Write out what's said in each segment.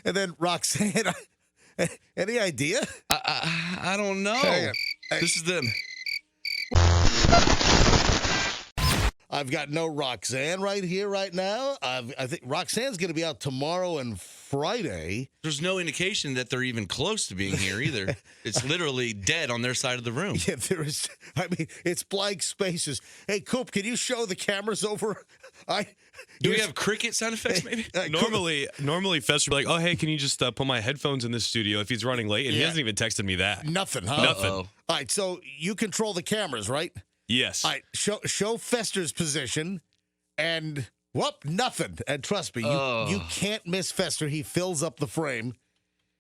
And then Roxanne, any idea? I don't know. Hang on. This is them. I've got no Roxanne right here, right now. I think Roxanne's going to be out tomorrow and Friday. There's no indication that they're even close to being here either. It's literally dead on their side of the room. Yeah, there is. I mean, it's blank spaces. Hey, Coop, can you show the cameras over? Do we have cricket sound effects, maybe? Normally, Fester would be like, oh, hey, can you just put my headphones in the studio if he's running late? And he hasn't even texted me that. Nothing, huh? Nothing. All right, so you control the cameras, right? Yes. All right, show Fester's position, and nothing. And trust me, you can't miss Fester. He fills up the frame.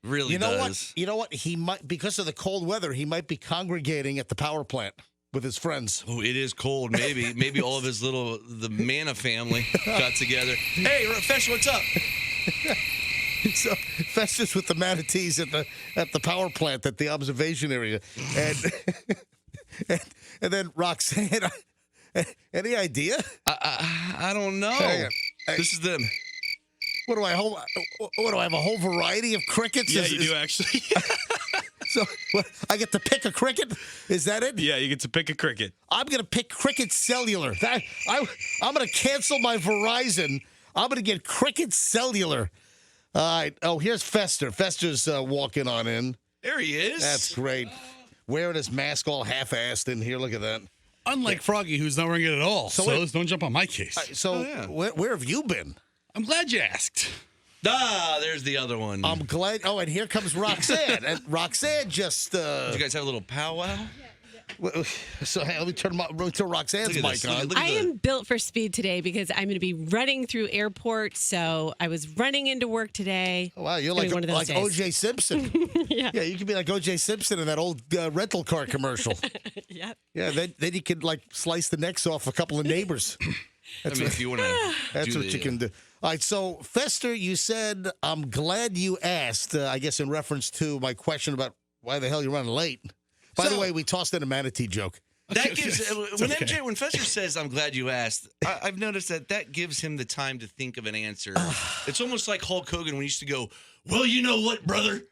Really you know does. What? You know what? He might, because of the cold weather, he might be congregating at the power plant with his friends. Oh, it is cold. Maybe all of the Manna family got together. Hey, Fester, what's up? So Fester's with the manatees at the power plant at the observation area, and then Roxanne. Any idea? I don't know. Hang on. This is them. What do I have a whole variety of crickets? Yeah, you do actually. So what, I get to pick a cricket? Is that it? Yeah, you get to pick a cricket. I'm going to pick Cricket Cellular. I'm going to cancel my Verizon. I'm going to get Cricket Cellular. All right. Oh, here's Fester. Fester's walking on in. There he is. That's great. Wearing his mask all half-assed in here. Look at that. Unlike Froggy, who's not wearing it at all. So don't jump on my case. So where have you been? I'm glad you asked. There's the other one. I'm glad. Oh, and here comes Roxanne. And Roxanne just. Did you guys have a little powwow? So hey, let me turn Roxanne's mic on. I am built for speed today because I'm going to be running through airports. So I was running into work today. Oh, wow, you're like O.J. Simpson. Yeah, you could be like O.J. Simpson in that old rental car commercial. Yep. Yeah, then you could like slice the necks off a couple of neighbors. If you want to. That's what you can do. All right, so Fester, you said, I'm glad you asked, I guess in reference to my question about why the hell you're running late. By the way, we tossed in a manatee joke. That gives when Fester says, "I'm glad you asked," I've noticed that gives him the time to think of an answer. It's almost like Hulk Hogan when he used to go, "Well, you know what, brother,"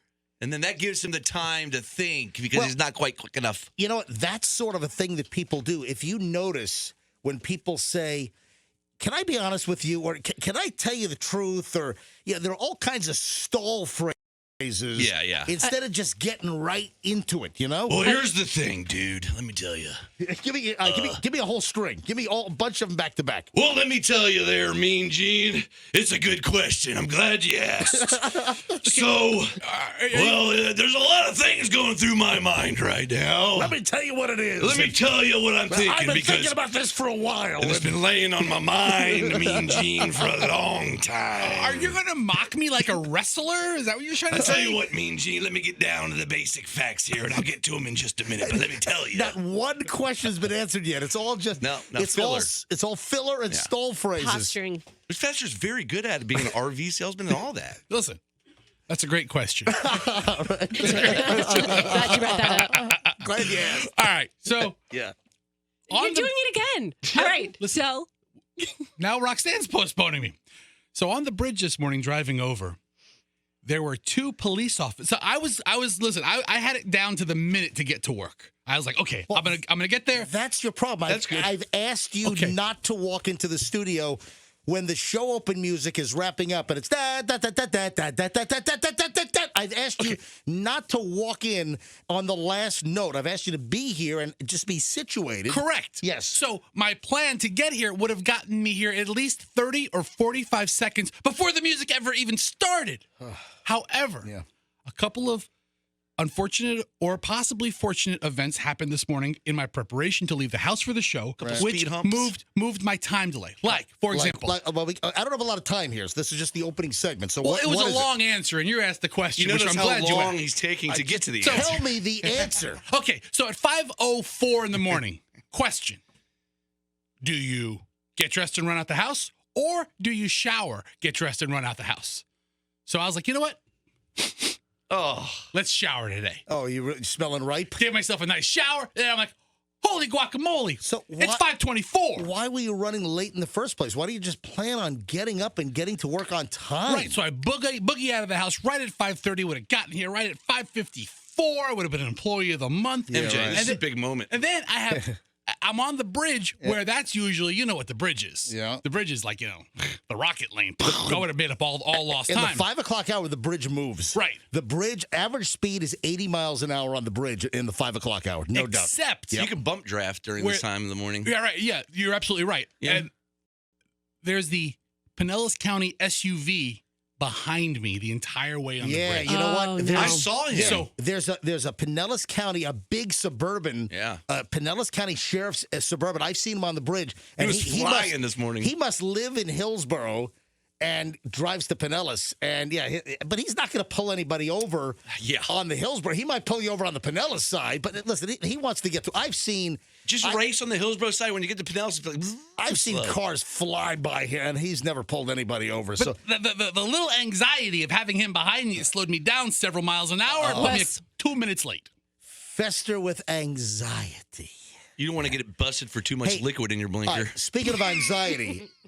and then that gives him the time to think because he's not quite quick enough. You know what? That's sort of a thing that people do. If you notice when people say, "Can I be honest with you?" or "Can I tell you the truth?" or there are all kinds of stall phrases. Yeah. Instead of just getting right into it, Well, here's the thing, dude. Let me tell you. Give me a whole string. Give me a bunch of them back to back. Well, let me tell you there, Mean Gene. It's a good question. I'm glad you asked. So, there's a lot of things going through my mind right now. Let me tell you what it is. Let me tell you what I'm thinking. I've been thinking about this for a while. And it's been laying on my mind, Mean Gene, for a long time. Are you going to mock me like a wrestler? Is that what you're trying to say? I'll tell you what, Mean Gene, let me get down to the basic facts here, and I'll get to them in just a minute, but let me tell you. Not one question's been answered yet. It's all just it's filler. It's all filler and stall phrases. Posturing. But Fester's very good at being an RV salesman and all that. Listen, that's a great question. Glad you brought that up. Glad you asked. All right, so You're doing it again. All right, so now Roxanne's postponing me. So on the bridge this morning driving over, there were two police officers. So I was listen, I had it down to the minute to get to work. I was like, okay, I'm gonna get there. That's your problem. That's good. I've asked you not to walk into the studio when the show open music is wrapping up and it's da da da da da da da da da da da da da. I've asked you not to walk in on the last note. I've asked you to be here and just be situated. Correct. Yes. So my plan to get here would have gotten me here at least 30 or 45 seconds before the music ever even started. However, a couple of unfortunate or possibly fortunate events happened this morning in my preparation to leave the house for the show, which moved my time delay. Like, for example. I don't have a lot of time here, so this is just the opening segment. So it was a long answer, and you asked the question, You which notice I'm how glad you long asked. he's taking to get to the So answer. tell me the answer. Okay, so at 5:04 in the morning, question. Do you get dressed and run out the house, or do you shower, get dressed, and run out the house? So I was like, you know what? Let's shower today. Oh, you smelling ripe? Gave myself a nice shower, and I'm like, Holy guacamole! So it's 5:24. Why were you running late in the first place? Why don't you just plan on getting up and getting to work on time? Right. So I boogie out of the house right at 5:30. Would have gotten here right at 5:54. I would have been an employee of the month. MJ, this is a big moment. And then I'm on the bridge where that's usually, you know what the bridge is. Yeah. The bridge is like, the rocket lane. I would have made up all lost in time. the 5 o'clock hour, the bridge moves. Right. The bridge, average speed is 80 miles an hour on the bridge in the 5 o'clock hour. No doubt. Except. You can bump draft during this time in the morning. Yeah, right. Yeah, you're absolutely right. Yeah. And there's the Pinellas County SUV behind me the entire way on the bridge. You know Oh, what? no. I saw him. So There's a Pinellas County, a big suburban, Pinellas County Sheriff's Suburban. I've seen him on the bridge. He was flying this morning. He must live in Hillsborough and drives to Pinellas. And but he's not going to pull anybody over on the Hillsborough. He might pull you over on the Pinellas side, but listen, he wants to get to. I've seen. Just race on the Hillsborough side when you get to Pinellas. It's like, I've seen cars fly by here, and he's never pulled anybody over. But the little anxiety of having him behind me slowed me down several miles an hour. It put me 2 minutes late. Fester with anxiety. You don't want to get it busted for too much liquid in your blinker. Speaking of anxiety,